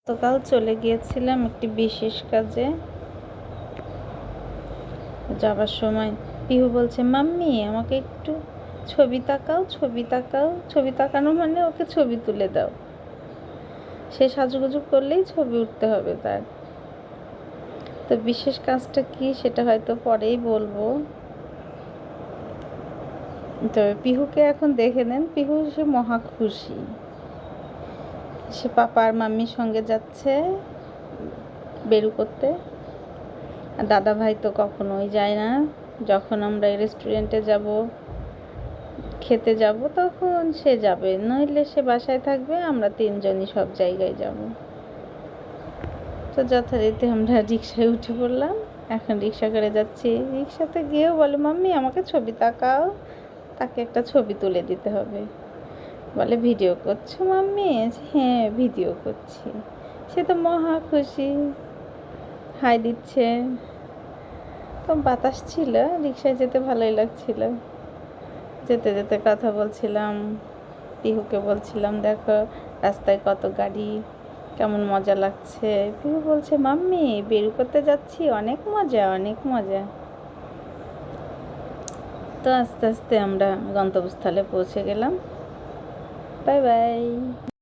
গতকাল চলে গিয়েছিলাম একটি বিশেষ কাজে। যাবার সময় পিহু বলছে, মাম্মি আমাকে একটু ছবি তাকাও, ছবি তাকাও। ছবি তাকানো মানে ওকে ছবি তুলে দাও। সে সাজুগুজু করলেই ছবি উঠতে হবে তার। তো বিশেষ কাজটা কি সেটা হয়তো পরেই বলবো। তবে পিহুকে এখন দেখে নেন, পিহু সে মহা খুশি। সে পাপা আর মাম্মির সঙ্গে যাচ্ছে বেরু করতে। আর দাদা ভাই তো কখনোই যায় না। যখন আমরা রেস্টুরেন্টে যাব, খেতে যাব, তখন সে যাবে, নইলে সে বাসায় থাকবে। আমরা তিনজনই সব জায়গায় যাব। তো যথারীতি আমরা রিক্সায় উঠে পড়লাম। এখন রিক্সা করে যাচ্ছি। রিক্সাতে গিয়েও বলে, মাম্মি আমাকে ছবি তাকাও। তাকে একটা ছবি তুলে দিতে হবে। বলে, ভিডিও করছো মাম্মি? হ্যাঁ ভিডিও করছি। সে তো মহা খুশি, হাই দিচ্ছে। তো বাতাস ছিল, রিক্সায় যেতে ভালোই লাগছিল। যেতে যেতে কথা বলছিলাম, পিহুকে বলছিলাম, দেখো রাস্তায় কত গাড়ি, কেমন মজা লাগছে। পিহু বলছে, মাম্মি বেরু করতে যাচ্ছি, অনেক মজা অনেক মজা। তো আস্তে আস্তে আমরা গন্তব্যস্থলে পৌঁছে গেলাম। Bye bye.